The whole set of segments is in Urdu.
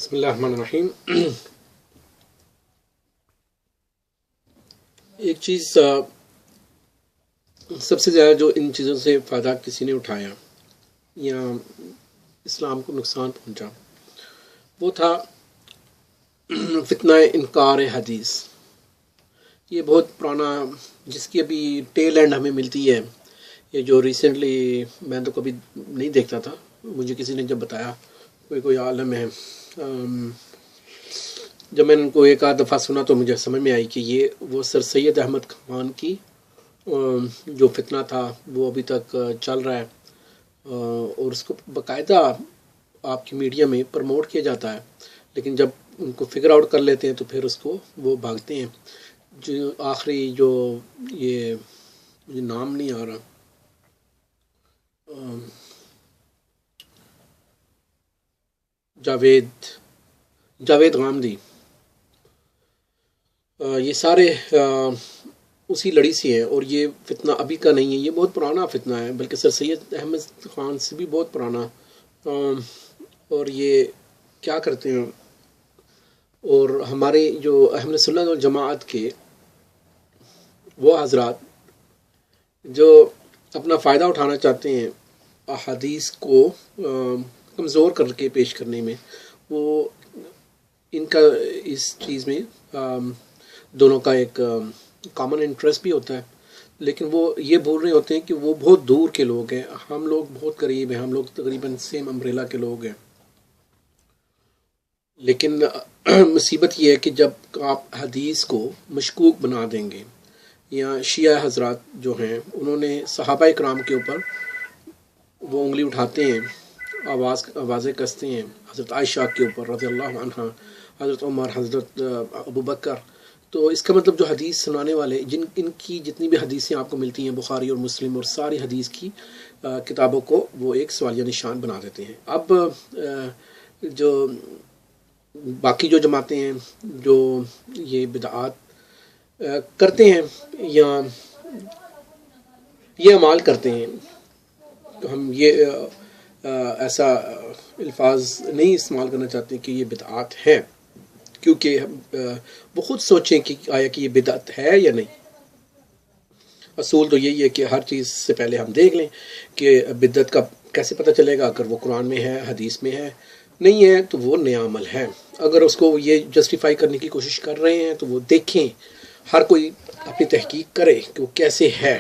بسم اللہ الرحمن الرحیم۔ ایک چیز سب سے زیادہ جو ان چیزوں سے فائدہ کسی نے اٹھایا یا اسلام کو نقصان پہنچا وہ تھا فتنہ انکار حدیث۔ یہ بہت پرانا، جس کی ابھی ٹیل اینڈ ہمیں ملتی ہے، یہ جو ریسنٹلی میں تو کبھی نہیں دیکھتا تھا، مجھے کسی نے جب بتایا، کوئی عالم ہے، جب میں نے ان کو ایک آدھ دفعہ سنا تو مجھے سمجھ میں آئی کہ یہ وہ سر سید احمد خان کی جو فتنہ تھا وہ ابھی تک چل رہا ہے، اور اس کو باقاعدہ آپ کی میڈیا میں پروموٹ کیا جاتا ہے، لیکن جب ان کو فگر آؤٹ کر لیتے ہیں تو پھر اس کو وہ بھاگتے ہیں۔ جو آخری جو یہ مجھے نام نہیں آ رہا، جاوید غامدی، یہ سارے اسی لڑی سے ہیں، اور یہ فتنہ ابھی کا نہیں ہے، یہ بہت پرانا فتنہ ہے، بلکہ سر سید احمد خان سے بھی بہت پرانا۔ اور یہ کیا کرتے ہیں، اور ہمارے جو اہل سنت والجماعت کے وہ حضرات جو اپنا فائدہ اٹھانا چاہتے ہیں احادیث کو کمزور کر کے پیش کرنے میں، وہ ان کا اس چیز میں دونوں کا ایک کامن انٹرسٹ بھی ہوتا ہے، لیکن وہ یہ بول رہے ہوتے ہیں کہ وہ بہت دور کے لوگ ہیں، ہم لوگ بہت قریب ہیں، ہم لوگ تقریباً سیم امبریلا کے لوگ ہیں۔ لیکن مصیبت یہ ہے کہ جب آپ حدیث کو مشکوک بنا دیں گے، یا شیعہ حضرات جو ہیں انہوں نے صحابہ کرام کے اوپر وہ انگلی اٹھاتے ہیں، آوازیں کستے ہیں، حضرت عائشہ کے اوپر رضی اللہ عنہ، حضرت عمر، حضرت ابو بکر، تو اس کا مطلب جو حدیث سنانے والے ان کی جتنی بھی حدیثیں آپ کو ملتی ہیں بخاری اور مسلم اور ساری حدیث کی کتابوں کو وہ ایک سوالیہ نشان بنا دیتے ہیں۔ اب جو باقی جو جماعتیں ہیں جو یہ بدعات کرتے ہیں یا یہ اعمال کرتے ہیں، تو ہم یہ ایسا الفاظ نہیں استعمال کرنا چاہتے کہ یہ بدعات ہے، کیونکہ وہ خود سوچیں کہ آیا کہ یہ بدعت ہے یا نہیں۔ اصول تو یہی ہے کہ ہر چیز سے پہلے ہم دیکھ لیں کہ بدعت کا کیسے پتہ چلے گا، اگر وہ قرآن میں ہے، حدیث میں ہے، نہیں ہے تو وہ نیا عمل ہے۔ اگر اس کو یہ جسٹیفائی کرنے کی کوشش کر رہے ہیں تو وہ دیکھیں، ہر کوئی اپنی تحقیق کرے کہ وہ کیسے ہے،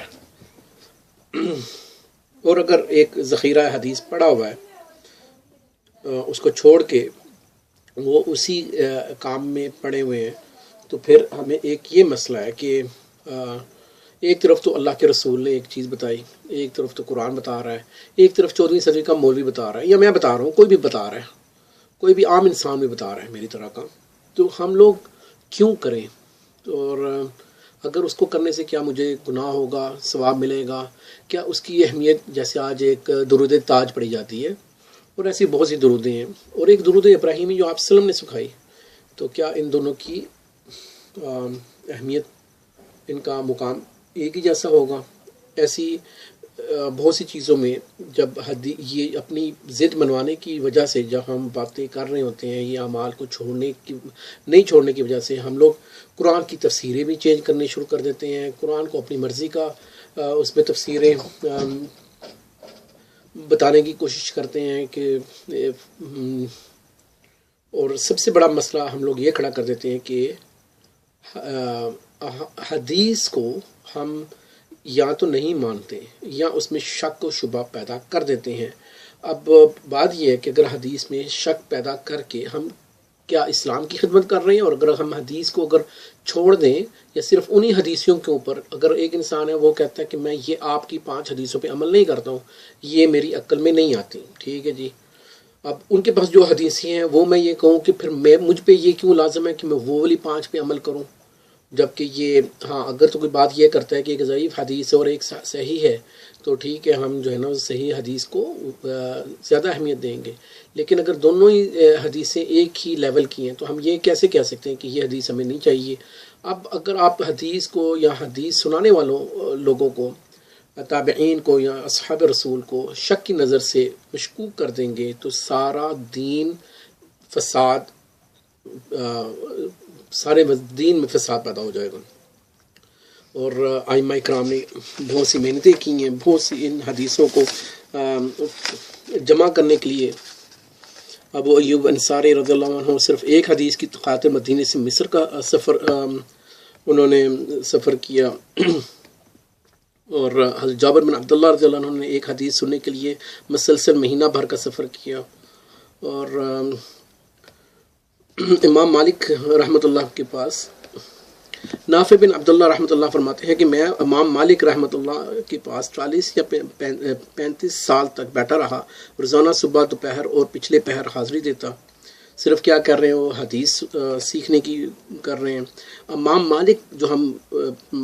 اور اگر ایک ذخیرہ حدیث پڑا ہوا ہے اس کو چھوڑ کے وہ اسی کام میں پڑے ہوئے ہیں، تو پھر ہمیں ایک یہ مسئلہ ہے کہ ایک طرف تو اللہ کے رسول نے ایک چیز بتائی، ایک طرف تو قرآن بتا رہا ہے، ایک طرف 14ویں صدی کا مولوی بتا رہا ہے، یا میں بتا رہا ہوں، کوئی بھی بتا رہا ہے، کوئی بھی عام انسان بھی بتا رہا ہے میری طرح کا، تو ہم لوگ کیوں کریں؟ اور اگر اس کو کرنے سے کیا مجھے گناہ ہوگا، ثواب ملے گا؟ کیا اس کی اہمیت، جیسے آج ایک درود تاج پڑھی جاتی ہے اور ایسی بہت سی درودیں ہیں، اور ایک درود ابراہیمی جو آپ وسلم نے سکھائی، تو کیا ان دونوں کی اہمیت، ان کا مقام ایک ہی جیسا ہوگا؟ ایسی بہت سی چیزوں میں جب یہ اپنی ضد منوانے کی وجہ سے جب ہم باتیں کر رہے ہوتے ہیں، یہ اعمال کو نہیں چھوڑنے کی وجہ سے ہم لوگ قرآن کی تفسیریں بھی چینج کرنے شروع کر دیتے ہیں، قرآن کو اپنی مرضی کا اس میں تفسیریں بتانے کی کوشش کرتے ہیں کہ، اور سب سے بڑا مسئلہ ہم لوگ یہ کھڑا کر دیتے ہیں کہ حدیث کو ہم یا تو نہیں مانتے یا اس میں شک و شبہ پیدا کر دیتے ہیں۔ اب بات یہ ہے کہ اگر حدیث میں شک پیدا کر کے ہم کیا اسلام کی خدمت کر رہے ہیں، اور اگر ہم حدیث کو اگر چھوڑ دیں یا صرف انہی حدیثوں کے اوپر، اگر ایک انسان ہے وہ کہتا ہے کہ میں یہ آپ کی 5 حدیثوں پہ عمل نہیں کرتا ہوں، یہ میری عقل میں نہیں آتی، ٹھیک ہے جی، اب ان کے پاس جو حدیثیں ہیں وہ میں یہ کہوں کہ پھر مجھ پہ یہ کیوں لازم ہے کہ میں وہ والی 5 پہ عمل کروں، جبکہ یہ ہاں اگر تو کوئی بات یہ کرتا ہے کہ ایک ضعیف حدیث ہے اور ایک صحیح ہے، تو ٹھیک ہے، ہم جو ہے نا صحیح حدیث کو زیادہ اہمیت دیں گے، لیکن اگر دونوں ہی حدیثیں ایک ہی لیول کی ہیں تو ہم یہ کیسے کہہ سکتے ہیں کہ یہ حدیث ہمیں نہیں چاہیے؟ اب اگر آپ حدیث کو یا حدیث سنانے والوں لوگوں کو، تابعین کو یا اصحاب رسول کو شک کی نظر سے مشکوک کر دیں گے تو سارا دین فساد سارے دین میں فساد پیدا ہو جائے گا. اور ائمہ کرام نے بہت سی محنتیں کی ہیں بہت سی ان حدیثوں کو جمع کرنے کے لیے. ابو ایوب انصاری رضی اللہ عنہ صرف ایک حدیث کی خاطر مدینے سے مصر کا سفر انہوں نے سفر کیا. اور حضرت جابر بن عبداللہ رضی اللہ عنہ نے ایک حدیث سننے کے لیے مسلسل مہینہ بھر کا سفر کیا. اور امام مالک رحمۃ اللہ کے پاس نافع بن عبداللہ رحمۃ اللہ فرماتے ہیں کہ میں امام مالک رحمۃ اللہ کے پاس 40 یا 35 سال تک بیٹھا رہا. روزانہ صبح دوپہر اور پچھلے پہر حاضری دیتا. صرف کیا کر رہے ہیں وہ حدیث سیکھنے کی کر رہے ہیں. امام مالک جو ہم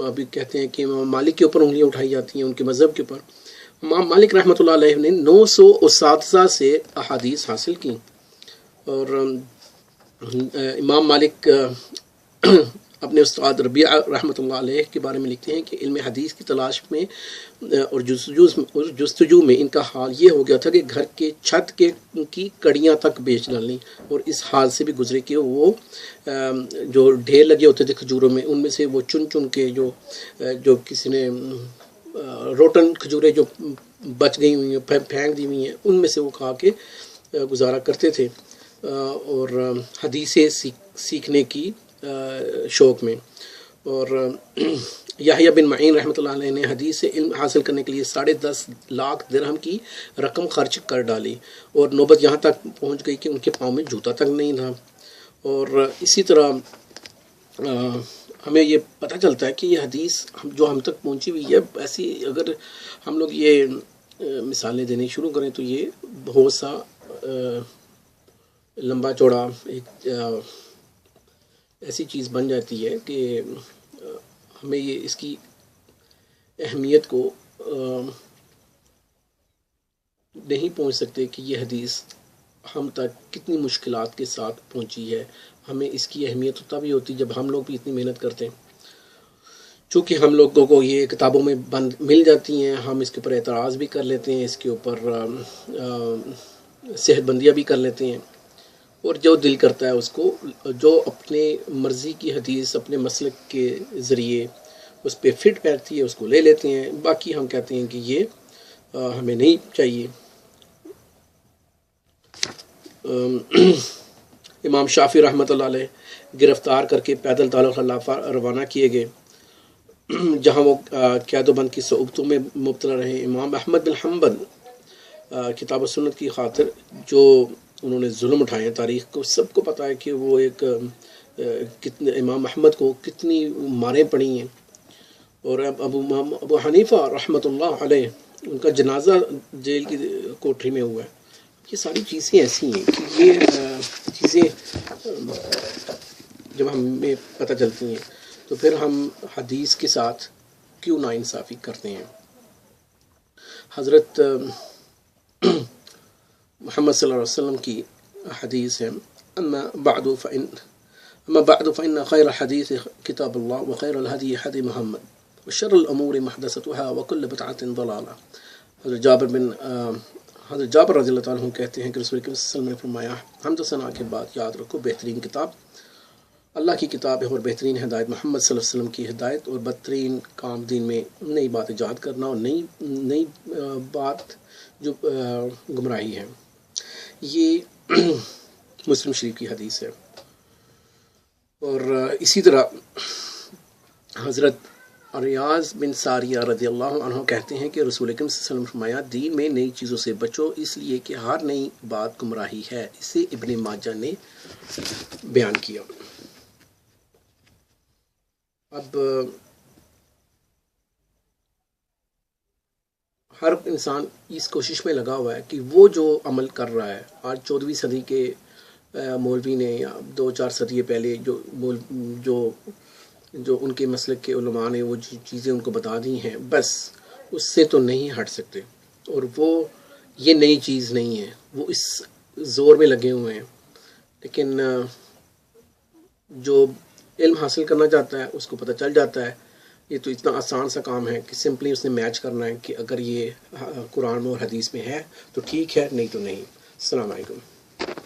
ابھی کہتے ہیں کہ امام مالک کے اوپر انگلیاں اٹھائی جاتی ہیں ان کے مذہب کے اوپر. امام مالک رحمۃ اللہ علیہ نے 900 اساتذہ سے احادیث حاصل کی. اور امام مالک اپنے استاد ربیعہ رحمۃ اللہ علیہ کے بارے میں لکھتے ہیں کہ علم حدیث کی تلاش میں اور جستجو میں ان کا حال یہ ہو گیا تھا کہ گھر کے چھت کی کڑیاں تک بیچ ڈالیں. اور اس حال سے بھی گزرے کہ وہ جو ڈھیر لگے ہوتے تھے کھجوروں میں ان میں سے وہ چن چن کے جو کسی نے روٹن کھجوریں جو بچ گئی ہوئی ہیں پھینک دی ہوئی ہیں ان میں سے وہ کھا کے گزارا کرتے تھے. اور حدیثیں سیکھنے کی شوق میں. اور یحییٰ بن معین رحمۃ اللہ علیہ نے حدیث سے علم حاصل کرنے کے لیے 10.5 لاکھ درہم کی رقم خرچ کر ڈالی. اور نوبت یہاں تک پہنچ گئی کہ ان کے پاؤں میں جوتا تک نہیں تھا. اور اسی طرح ہمیں یہ پتہ چلتا ہے کہ یہ حدیث جو ہم تک پہنچی ہوئی ہے ایسی اگر ہم لوگ یہ مثالیں دینے شروع کریں تو یہ بہت سا لمبا چوڑا ایک ایسی چیز بن جاتی ہے کہ ہمیں یہ اس کی اہمیت کو نہیں پہنچ سکتے کہ یہ حدیث ہم تک کتنی مشکلات کے ساتھ پہنچی ہے. ہمیں اس کی اہمیت تب ہی ہوتی جب ہم لوگ بھی اتنی محنت کرتے ہیں. چونکہ ہم لوگوں کو یہ کتابوں میں بند مل جاتی ہیں ہم اس کے اوپر اعتراض بھی کر لیتے ہیں اس کے اوپر صحت بندیاں بھی کر لیتے ہیں. اور جو دل کرتا ہے اس کو جو اپنے مرضی کی حدیث اپنے مسلک کے ذریعے اس پہ فٹ بیٹھتی ہے اس کو لے لیتے ہیں. باقی ہم کہتے ہیں کہ یہ ہمیں نہیں چاہیے. امام شافعی رحمۃ اللہ علیہ گرفتار کر کے پیدل دارالخلافہ روانہ کیے گئے جہاں وہ قید و بند کی صعوبتوں میں مبتلا رہے. امام احمد بن حنبل کتاب و سنت کی خاطر جو انہوں نے ظلم اٹھائے ہیں تاریخ کو سب کو پتہ ہے کہ وہ ایک کتنے امام احمد کو کتنی ماریں پڑی ہیں. اور ابو حنیفہ رحمۃ اللہ علیہ ان کا جنازہ جیل کی کوٹری میں ہوا ہے. یہ ساری چیزیں ایسی ہیں کہ یہ چیزیں جب ہمیں پتہ چلتی ہیں تو پھر ہم حدیث کے ساتھ کیوں ناانصافی کرتے ہیں. حضرت محمد صلی اللہ علیہ وسلم کی حدیث ہے اما بعد فإن خیر الحدیث کتاب اللہ وخیر الہدی ہدی محمد وشر الامور محدثتها وكل بدعة ضلالہ. حضرت جابر رضی اللہ تعالیٰ عنہ کہتے ہیں کہ رسول کریم صلی اللہ علیہ وسلم نے فرمایا حمد و ثنا کے بعد یاد رکھو بہترین کتاب اللہ کی کتاب ہے اور بہترین ہدایت محمد صلی اللہ علیہ وسلم کی ہدایت اور بدترین کام دین میں نئی بات ایجاد کرنا اور نئی بات جو گمراہی ہے. یہ مسلم شریف کی حدیث ہے. اور اسی طرح حضرت ریاض بن ساریہ رضی اللہ عنہ کہتے ہیں کہ رسول اکرم صلی اللہ علیہ وسلم فرمایا دین میں نئی چیزوں سے بچو اس لیے کہ ہر نئی بات گمراہی ہے. اسے ابن ماجہ نے بیان کیا. اب ہر انسان اس کوشش میں لگا ہوا ہے کہ وہ جو عمل کر رہا ہے آج 14ویں صدی کے مولوی نے یا 2-4 صدی پہلے جو ان کے مسلک کے علماء نے وہ چیزیں ان کو بتا دی ہیں بس اس سے تو نہیں ہٹ سکتے. اور وہ یہ نئی چیز نہیں ہے وہ اس زور میں لگے ہوئے ہیں. لیکن جو علم حاصل کرنا چاہتا ہے اس کو پتہ چل جاتا ہے یہ تو اتنا آسان سا کام ہے کہ سمپلی اس نے میچ کرنا ہے کہ اگر یہ قرآن اور حدیث میں ہے تو ٹھیک ہے نہیں تو نہیں. السلام علیکم.